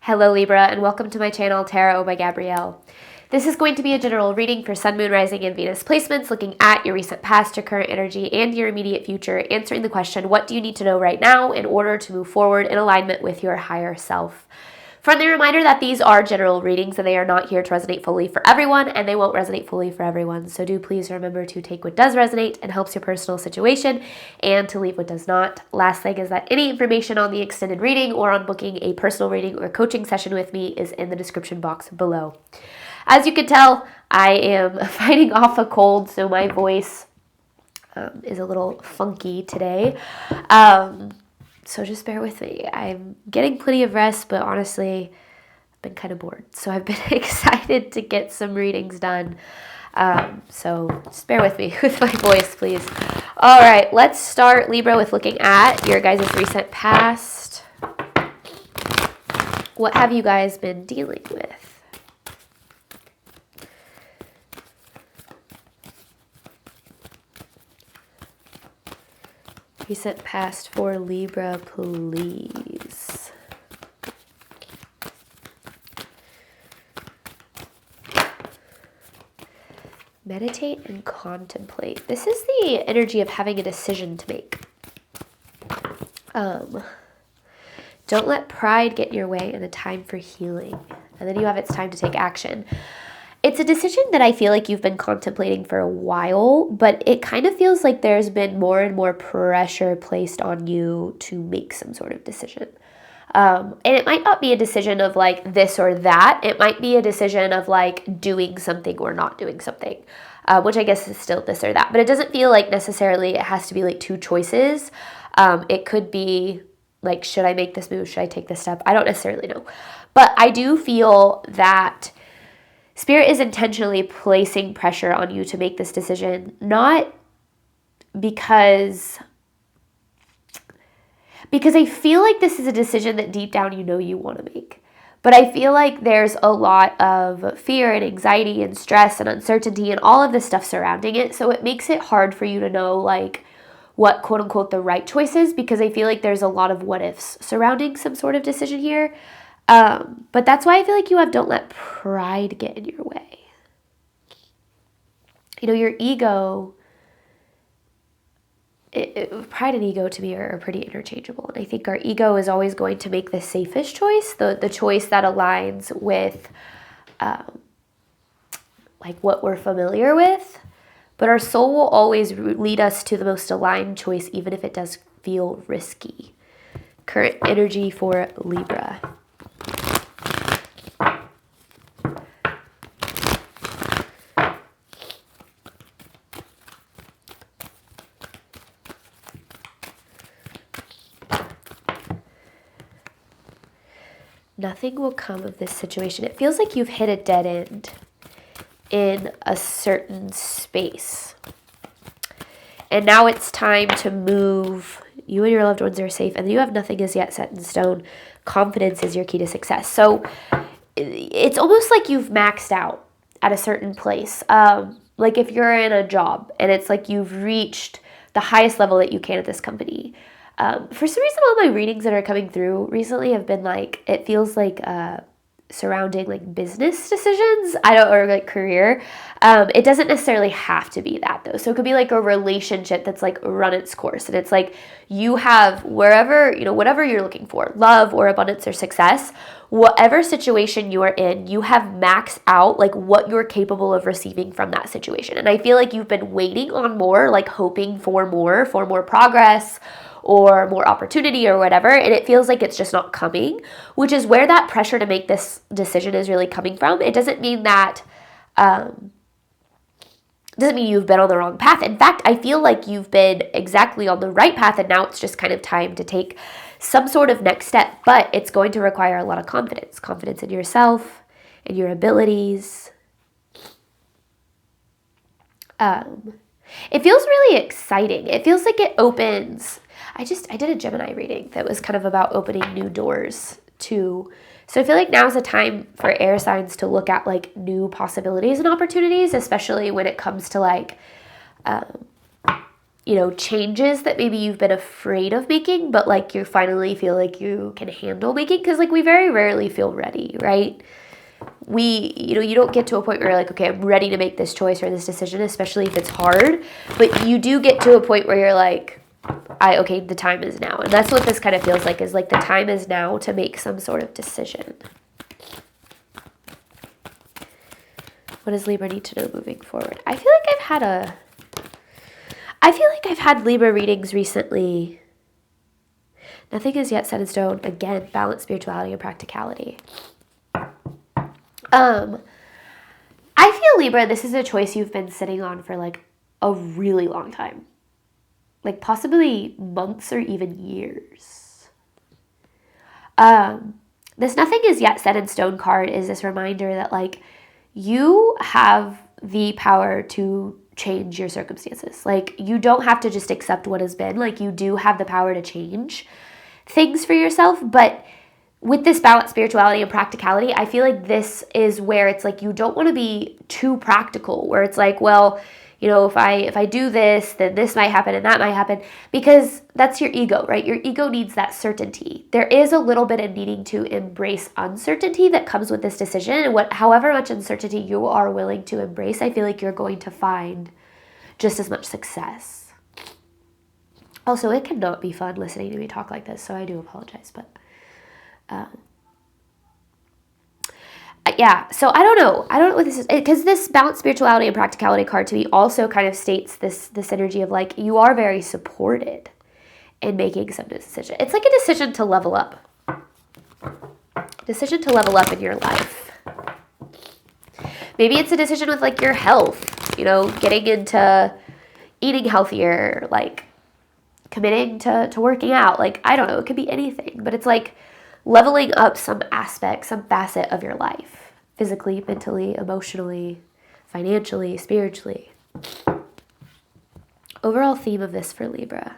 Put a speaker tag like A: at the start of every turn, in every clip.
A: Hello Libra, and welcome to my channel, Tarot by Gabrielle. This is going to be a general reading for Sun, Moon, Rising, and Venus placements, looking at your recent past, your current energy, and your immediate future, answering the question, what do you need to know right now in order to move forward in alignment with your higher self? Friendly reminder that these are general readings and they are not here to resonate fully for everyone, and they won't resonate fully for everyone. So do please remember to take what does resonate and helps your personal situation and to leave what does not. Last thing is that any information on the extended reading or on booking a personal reading or coaching session with me is in the description box below. As you can tell, I am fighting off a cold, so my voice is a little funky today. So just bear with me. I'm getting plenty of rest, but honestly, I've been kind of bored. So I've been excited to get some readings done. So just bear with me with my voice, please. All right, let's start, Libra, with looking at your guys' recent past. What have you guys been dealing with? Recent past for Libra, please. Meditate and contemplate. This is the energy of having a decision to make. Don't let pride get in your way, and a time for healing. And then you have it's time to take action. It's a decision that I feel like you've been contemplating for a while, but it kind of feels like there's been more and more pressure placed on you to make some sort of decision. And it might not be a decision of like this or that. It might be a decision of like doing something or not doing something, which I guess is still this or that. But it doesn't feel like necessarily it has to be like two choices. It could be like, should I make this move? Should I take this step? I don't necessarily know. But I do feel that Spirit is intentionally placing pressure on you to make this decision, not because I feel like this is a decision that deep down you know you want to make. But I feel like there's a lot of fear and anxiety and stress and uncertainty and all of this stuff surrounding it. So it makes it hard for you to know like what quote unquote the right choice is, because I feel like there's a lot of what ifs surrounding some sort of decision here. But that's why I feel like you have don't let pride get in your way. You know, your ego, pride and ego to me are pretty interchangeable. And I think our ego is always going to make the safest choice, the choice that aligns with like what we're familiar with. But our soul will always lead us to the most aligned choice, even if it does feel risky. Current energy for Libra. Nothing will come of this situation. It feels like you've hit a dead end in a certain space. And now it's time to move. You and your loved ones are safe, and you have nothing as yet set in stone. Confidence is your key to success. So it's almost like you've maxed out at a certain place. Like if you're in a job and it's like you've reached the highest level that you can at this company. For some reason, all my readings that are coming through recently have been like, it feels like surrounding like business decisions, or like career. It doesn't necessarily have to be that though. So it could be like a relationship that's like run its course. And it's like you have wherever, whatever you're looking for, love or abundance or success, whatever situation you are in, you have maxed out like what you're capable of receiving from that situation. And I feel like you've been waiting on more, like hoping for more progress, or more opportunity or whatever, and it feels like it's just not coming, which is where that pressure to make this decision is really coming from. It doesn't mean that, doesn't mean you've been on the wrong path. In fact, I feel like you've been exactly on the right path, and now it's just kind of time to take some sort of next step, but it's going to require a lot of confidence in yourself and your abilities. It feels really exciting. It feels like it opens. I did a Gemini reading that was kind of about opening new doors too. So I feel like now's the time for air signs to look at like new possibilities and opportunities, especially when it comes to like changes that maybe you've been afraid of making, but like you finally feel like you can handle making, because like we very rarely feel ready, right? You don't get to a point where you're like, okay, I'm ready to make this choice or this decision, especially if it's hard, but you do get to a point where you're like, okay, the time is now. And that's what this kind of feels like, is like the time is now to make some sort of decision. What does Libra need to know moving forward? I feel like I've had Libra readings recently. Nothing is yet set in stone. Again, balance, spirituality, and practicality. I feel, Libra, this is a choice you've been sitting on for like a really long time. Like possibly months or even years. This nothing is yet set in stone card is this reminder that like you have the power to change your circumstances. Like you don't have to just accept what has been. Like you do have the power to change things for yourself. But with this balance, spirituality, and practicality, I feel like this is where it's like you don't want to be too practical, where it's like, well, if I do this, then this might happen and that might happen, because that's your ego, right? Your ego needs that certainty. There is a little bit of needing to embrace uncertainty that comes with this decision, and however much uncertainty you are willing to embrace, I feel like you're going to find just as much success. Also, it cannot be fun listening to me talk like this, so I do apologize, but yeah, so I don't know what this is, because this balance, spirituality, and practicality card to me also kind of states this energy of like you are very supported in making some decision. It's like a decision to level up. Decision to level up in your life. Maybe it's a decision with like your health, getting into eating healthier, like committing to working out. Like, I don't know, it could be anything, but it's like leveling up some aspect, some facet of your life. Physically, mentally, emotionally, financially, spiritually. Overall theme of this for Libra.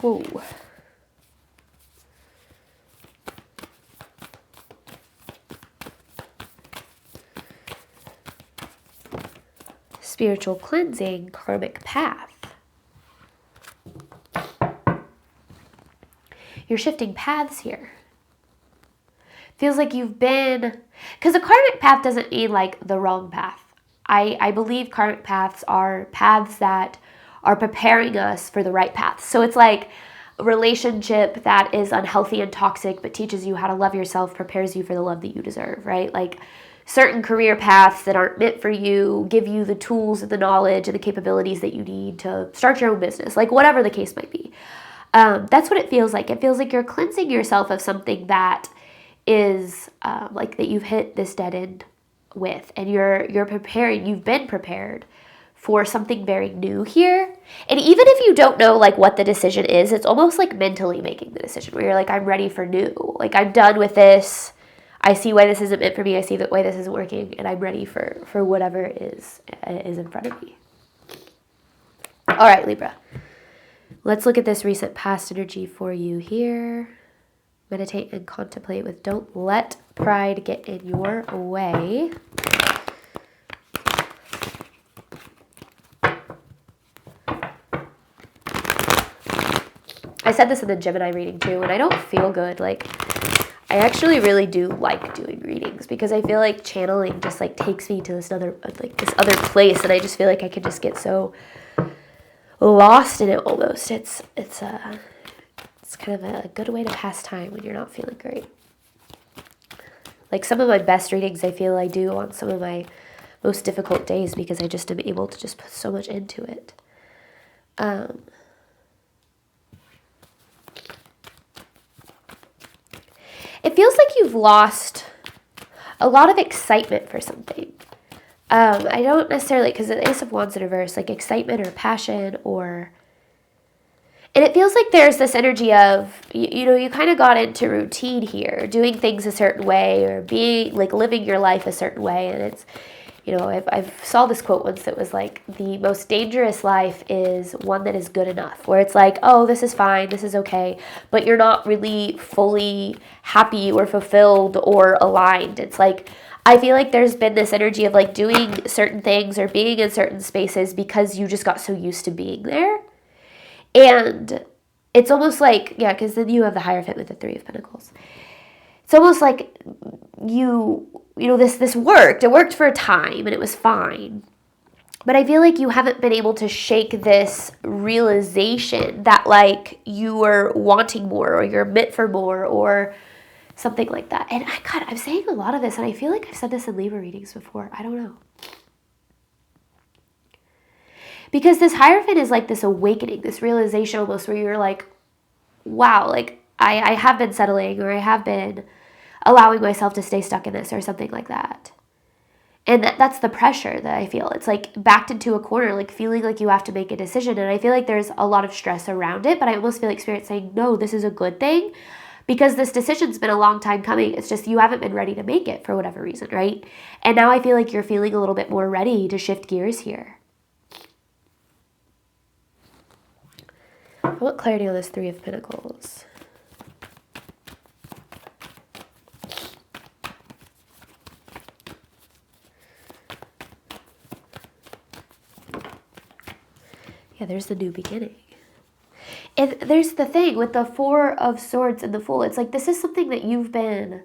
A: Whoa. Spiritual cleansing, karmic path. You're shifting paths here. Feels like you've been, because a karmic path doesn't mean like the wrong path. I believe karmic paths are paths that are preparing us for the right path. So it's like a relationship that is unhealthy and toxic but teaches you how to love yourself, prepares you for the love that you deserve, right? Like certain career paths that aren't meant for you give you the tools and the knowledge and the capabilities that you need to start your own business, like whatever the case might be. That's what it feels like. It feels like you're cleansing yourself of something that is like that you've hit this dead end with, and you're preparing, you've been prepared for something very new here. And even if you don't know like what the decision is, it's almost like mentally making the decision where you're like, I'm ready for new. Like I'm done with this. I see why this isn't meant for me. I see that why this isn't working, and I'm ready for whatever is in front of me. All right, Libra. Let's look at this recent past energy for you here. Meditate and contemplate with don't let pride get in your way. I said this in the Gemini reading too, and I don't feel good. Like, I actually really do like doing readings because I feel like channeling just like takes me to this other place, and I just feel like I could just get so lost in it almost. It's kind of a good way to pass time when you're not feeling great. Like some of my best readings I feel I do on some of my most difficult days because I just am able to just put so much into it. It feels like you've lost a lot of excitement for something. I don't necessarily, because the Ace of Wands in reverse, like excitement or passion and it feels like there's this energy of, you kind of got into routine here, doing things a certain way or being like living your life a certain way. And it's, I've saw this quote once that was like, the most dangerous life is one that is good enough, where it's like, oh, this is fine, this is okay, but you're not really fully happy or fulfilled or aligned. It's like, I feel like there's been this energy of like doing certain things or being in certain spaces because you just got so used to being there. And it's almost like, yeah, because then you have the Hierophant with the Three of Pentacles. It's almost like this worked. It worked for a time and it was fine. But I feel like you haven't been able to shake this realization that like you were wanting more or you're meant for more or something like that. And I'm saying a lot of this, and I feel like I've said this in Libra readings before. I don't know. Because this Hierophant is like this awakening, this realization almost where you're like, wow, like I have been settling, or I have been allowing myself to stay stuck in this or something like that. And that's the pressure that I feel. It's like backed into a corner, like feeling like you have to make a decision. And I feel like there's a lot of stress around it, but I almost feel like Spirit saying, no, this is a good thing because this decision's been a long time coming. It's just you haven't been ready to make it for whatever reason, right? And now I feel like you're feeling a little bit more ready to shift gears here. I want clarity on this Three of Pentacles. Yeah, there's the new beginning. And there's the thing with the Four of Swords and the Fool. It's like this is something that you've been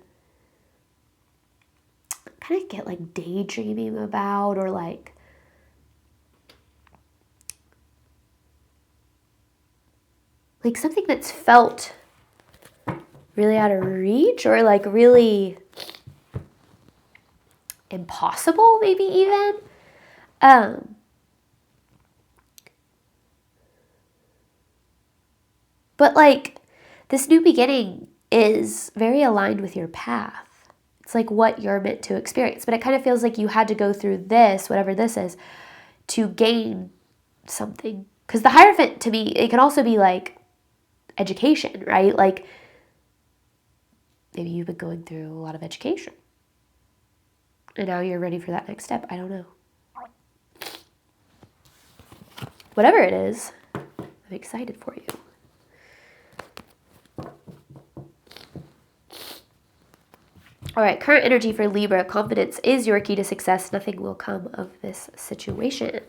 A: kind of get like daydreaming about, or like something that's felt really out of reach, or like really impossible, maybe even. But like this new beginning is very aligned with your path. It's like what you're meant to experience. But it kind of feels like you had to go through this, whatever this is, to gain something. Because the Hierophant, to me, it can also be like education, right? Like maybe you've been going through a lot of education and now you're ready for that next step. I don't know. Whatever it is, I'm excited for you. All right, current energy for Libra. Confidence is your key to success. Nothing will come of this situation.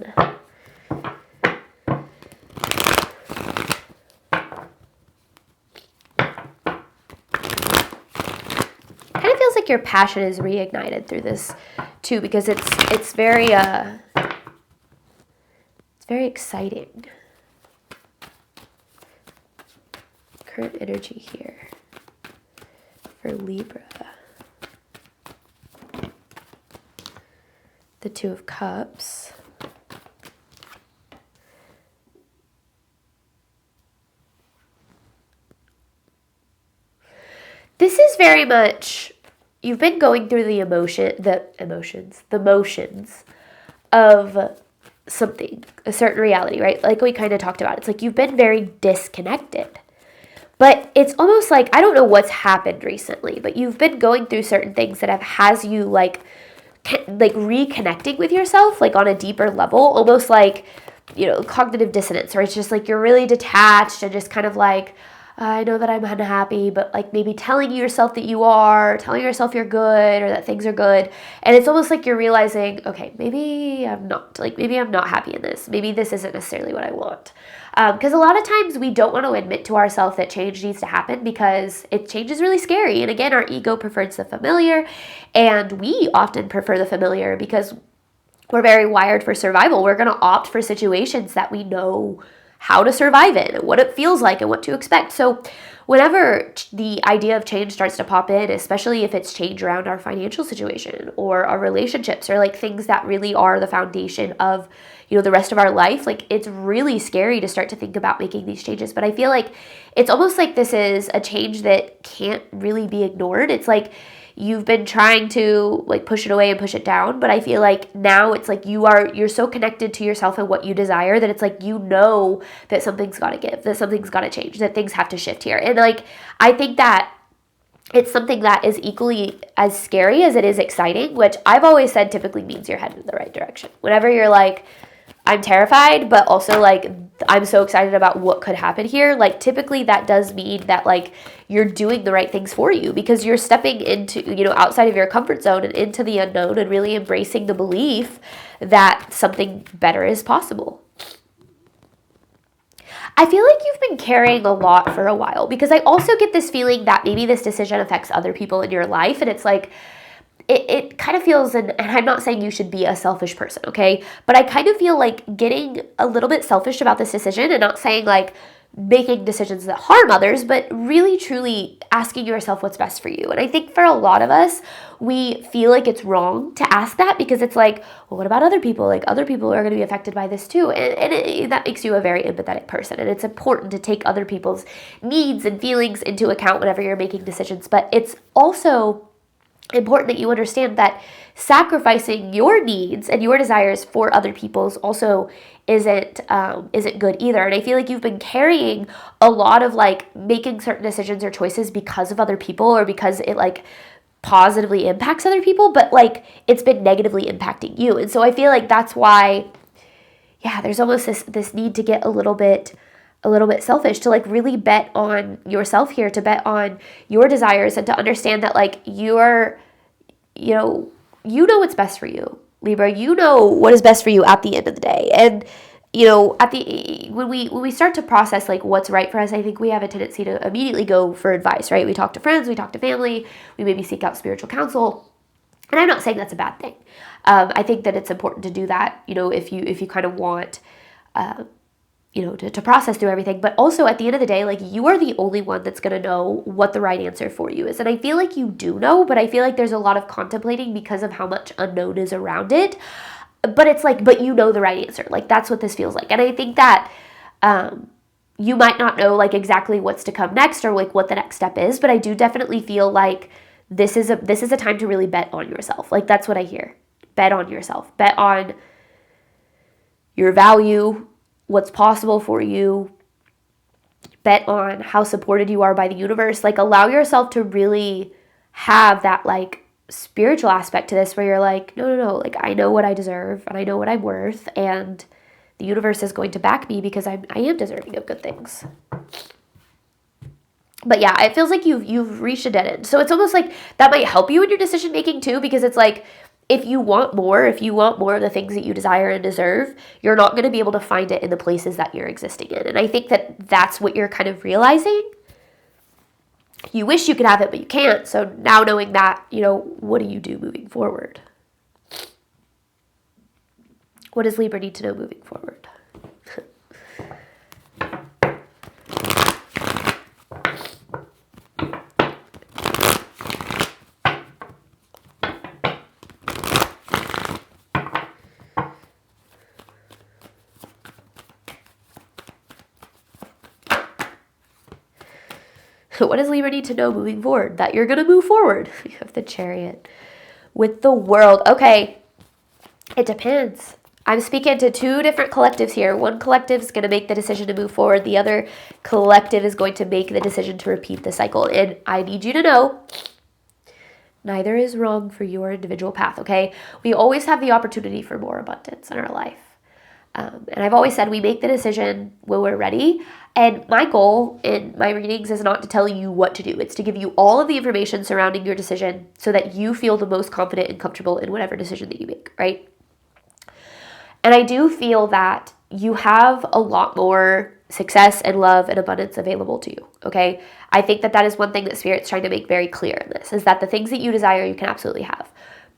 A: Feels like your passion is reignited through this too, because it's very exciting. Current energy here for Libra. The Two of Cups. This is very much, you've been going through the motions of something, a certain reality, right? Like we kind of talked about. It's like you've been very disconnected. But it's almost like, I don't know what's happened recently, but you've been going through certain things that has you like reconnecting with yourself, like on a deeper level, almost like, cognitive dissonance, or it's just like you're really detached and just kind of like, I know that I'm unhappy, but like maybe telling yourself that you are, telling yourself you're good or that things are good. And it's almost like you're realizing, okay, maybe I'm not happy in this. Maybe this isn't necessarily what I want. Because a lot of times we don't want to admit to ourselves that change needs to happen because change is really scary. And again, our ego prefers the familiar, and we often prefer the familiar because we're very wired for survival. We're going to opt for situations that we know how to survive in, what it feels like, and what to expect. So whenever the idea of change starts to pop in, especially if it's change around our financial situation or our relationships or like things that really are the foundation of, the rest of our life, like it's really scary to start to think about making these changes. But I feel like it's almost like this is a change that can't really be ignored. It's like you've been trying to like push it away and push it down, but I feel like now it's like you're so connected to yourself and what you desire that it's like that something's got to give, that something's got to change, that things have to shift here. And like I think that it's something that is equally as scary as it is exciting, which I've always said typically means you're headed in the right direction. Whenever you're like, I'm terrified, but also like, I'm so excited about what could happen here. Like, typically that does mean that like you're doing the right things for you, because you're stepping into, you know, outside of your comfort zone and into the unknown and really embracing the belief that something better is possible. I feel like you've been carrying a lot for a while, because I also get this feeling that maybe this decision affects other people in your life. And it's like, it kind of feels, and I'm not saying you should be a selfish person, okay? But I kind of feel like getting a little bit selfish about this decision, and not saying like making decisions that harm others, but really truly asking yourself what's best for you. And I think for a lot of us, we feel like it's wrong to ask that, because it's like, well, what about other people? Like, other people are going to be affected by this too. And that makes you a very empathetic person. And it's important to take other people's needs and feelings into account whenever you're making decisions. But it's also important that you understand that sacrificing your needs and your desires for other people's also isn't good either. And I feel like you've been carrying a lot of like making certain decisions or choices because of other people, or because it like positively impacts other people, but like it's been negatively impacting you. And so I feel like that's why, yeah, there's almost this need to get a little bit selfish, to like really bet on yourself here, to bet on your desires, and to understand that like you know what's best for you, Libra. You know what is best for you at the end of the day. And you know, when we start to process like what's right for us, I think we have a tendency to immediately go for advice, right? We talk to friends, we talk to family, we maybe seek out spiritual counsel. And I'm not saying that's a bad thing. I think that it's important to do that, you know, if you kind of want you know, to process through everything. But also at the end of the day, like, you are the only one that's going to know what the right answer for you is. And I feel like you do know, but I feel like there's a lot of contemplating because of how much unknown is around it. But it's like, but you know the right answer. Like, that's what this feels like. And I think that you might not know like exactly what's to come next, or like what the next step is, but I do definitely feel like this is a time to really bet on yourself. Like, that's what I hear. Bet on yourself. Bet on your value, what's possible for you. Bet on how supported you are by the universe. Like, allow yourself to really have that like spiritual aspect to this, where you're like, no, like, I know what I deserve, and I know what I'm worth, and the universe is going to back me, because I am deserving of good things. But yeah, it feels like you've reached a dead end. So it's almost like that might help you in your decision making too, because it's like, if you want more of the things that you desire and deserve, you're not going to be able to find it in the places that you're existing in. And I think that that's what you're kind of realizing. You wish you could have it, but you can't. So now, knowing that, you know, what do you do moving forward? What does Libra need to know moving forward? What does Libra need to know moving forward? That you're going to move forward. You have the Chariot. With the World. Okay. It depends. I'm speaking to two different collectives here. One collective is going to make the decision to move forward. The other collective is going to make the decision to repeat the cycle. And I need you to know, neither is wrong for your individual path, okay? We always have the opportunity for more abundance in our life. And I've always said we make the decision when we're ready. And my goal in my readings is not to tell you what to do. It's to give you all of the information surrounding your decision so that you feel the most confident and comfortable in whatever decision that you make, right? And I do feel that you have a lot more success and love and abundance available to you, okay? I think that that is one thing that Spirit's trying to make very clear in this, is that the things that you desire, you can absolutely have.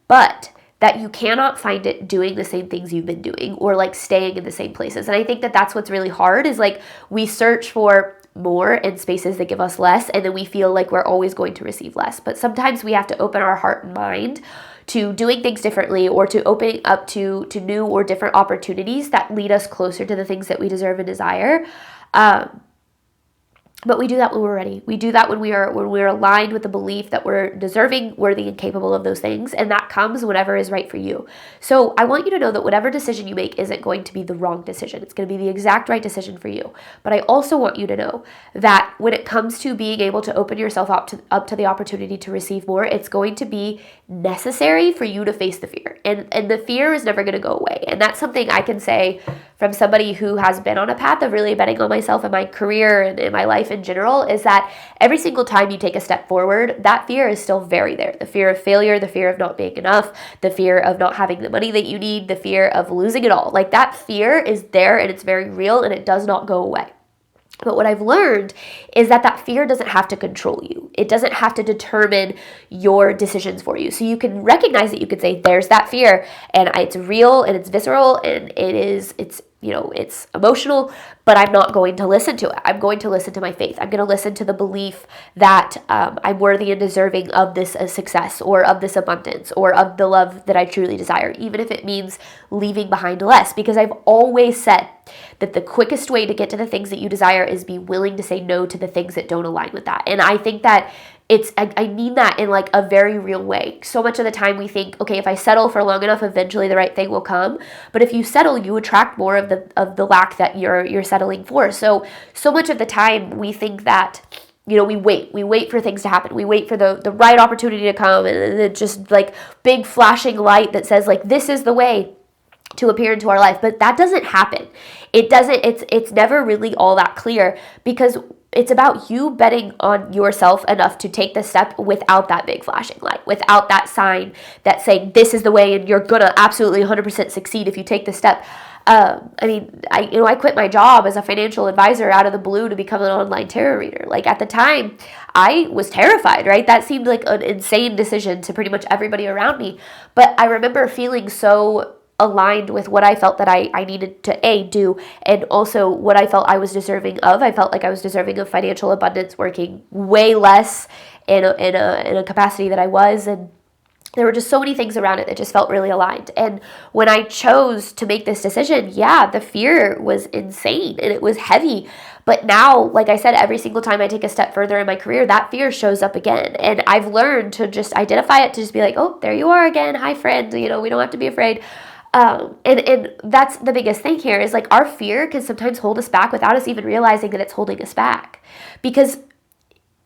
A: But that you cannot find it doing the same things you've been doing, or like staying in the same places. And I think that that's what's really hard, is like we search for more in spaces that give us less, and then we feel like we're always going to receive less. But sometimes we have to open our heart and mind to doing things differently, or to opening up to new or different opportunities that lead us closer to the things that we deserve and desire. But we do that when we're ready. We do that when we're aligned with the belief that we're deserving, worthy, and capable of those things. And that comes whenever is right for you. So I want you to know that whatever decision you make isn't going to be the wrong decision. It's going to be the exact right decision for you. But I also want you to know that when it comes to being able to open yourself up to the opportunity to receive more, it's going to be necessary for you to face the fear. And the fear is never going to go away. And that's something I can say from somebody who has been on a path of really betting on myself and my career and in my life in general, is that every single time you take a step forward, that fear is still very there. The fear of failure, the fear of not being enough, the fear of not having the money that you need, the fear of losing it all. Like, that fear is there and it's very real and it does not go away. But what I've learned is that fear doesn't have to control you. It doesn't have to determine your decisions for you. So you can recognize it. You could say, there's that fear and it's real and it's visceral and it's emotional, but I'm not going to listen to it. I'm going to listen to my faith. I'm going to listen to the belief that I'm worthy and deserving of this success or of this abundance or of the love that I truly desire, even if it means leaving behind less, because I've always said that the quickest way to get to the things that you desire is be willing to say no to the things that don't align with that. And I think that I mean that in like a very real way. So much of the time we think, okay, if I settle for long enough, eventually the right thing will come. But if you settle, you attract more of the lack that you're settling for. So much of the time we think that, we wait for things to happen. We wait for the right opportunity to come, and it's just like big flashing light that says like, this is the way to appear into our life. But that doesn't happen. It's never really all that clear, because it's about you betting on yourself enough to take the step without that big flashing light, without that sign that's saying this is the way and you're gonna absolutely 100% succeed if you take the step. I quit my job as a financial advisor out of the blue to become an online tarot reader. Like, at the time, I was terrified, right? That seemed like an insane decision to pretty much everybody around me. But I remember feeling so aligned with what I felt that I needed to do, and also what I felt I was deserving of. I felt like I was deserving of financial abundance, working way less in a capacity that I was, and there were just so many things around it that just felt really aligned. And when I chose to make this decision, the fear was insane and it was heavy. But now, like I said, every single time I take a step further in my career, that fear shows up again. And I've learned to just identify it, to just be like, oh, there you are again. Hi, friend. We don't have to be afraid. And that's the biggest thing here, is like, our fear can sometimes hold us back without us even realizing that it's holding us back. Because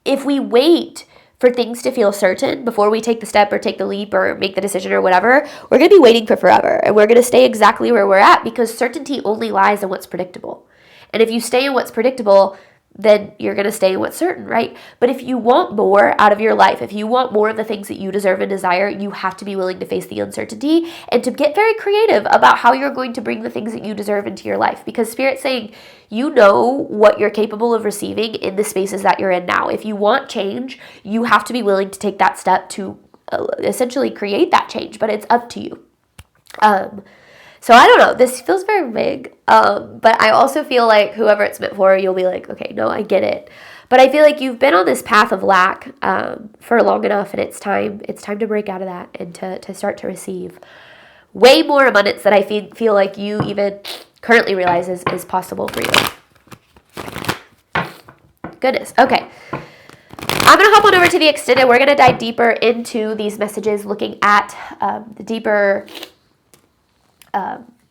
A: if we wait for things to feel certain before we take the step or take the leap or make the decision or whatever, we're going to be waiting for forever, and we're going to stay exactly where we're at, because certainty only lies in what's predictable. And if you stay in what's predictable, then you're going to stay in what's certain, right? But if you want more out of your life, if you want more of the things that you deserve and desire, you have to be willing to face the uncertainty and to get very creative about how you're going to bring the things that you deserve into your life. Because Spirit's saying, you know what you're capable of receiving in the spaces that you're in now. If you want change, you have to be willing to take that step to essentially create that change, but it's up to you. So I don't know, this feels very vague, but I also feel like whoever it's meant for, you'll be like, okay, no, I get it. But I feel like you've been on this path of lack for long enough, and it's time to break out of that and to start to receive way more abundance that I feel like you even currently realize is possible for you. Goodness, okay. I'm going to hop on over to the extended. We're going to dive deeper into these messages, looking at the deeper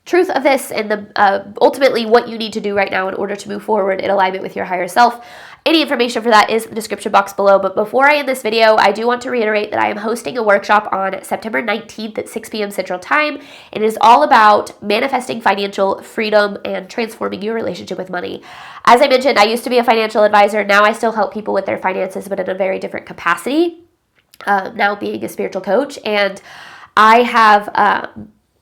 A: truth of this, and the ultimately what you need to do right now in order to move forward in alignment with your higher self. Any information for that is in the description box below. But before I end this video, I do want to reiterate that I am hosting a workshop on September 19th at 6 p.m. Central Time. It is all about manifesting financial freedom and transforming your relationship with money. As I mentioned, I used to be a financial advisor. Now I still help people with their finances, but in a very different capacity, now being a spiritual coach. And I have...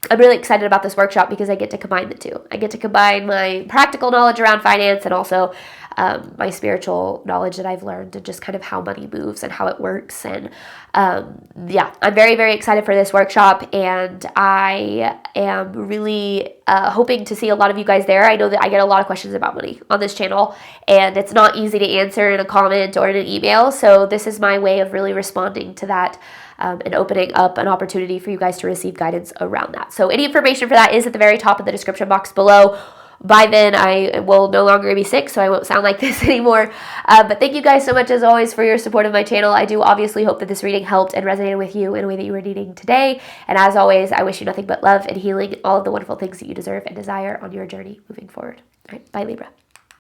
A: I'm really excited about this workshop because I get to combine the two. I get to combine my practical knowledge around finance and also my spiritual knowledge that I've learned, and just kind of how money moves and how it works. And I'm very, very excited for this workshop, and I am really hoping to see a lot of you guys there. I know that I get a lot of questions about money on this channel, and it's not easy to answer in a comment or in an email. So this is my way of really responding to that. And opening up an opportunity for you guys to receive guidance around that. So any information for that is at the very top of the description box below. by then I will no longer be sick, so I won't sound like this anymore. But thank you guys so much, as always, for your support of my channel. I do obviously hope that this reading helped and resonated with you in a way that you were needing today. And as always, I wish you nothing but love and healing, all of the wonderful things that you deserve and desire on your journey moving forward. All right, bye, Libra.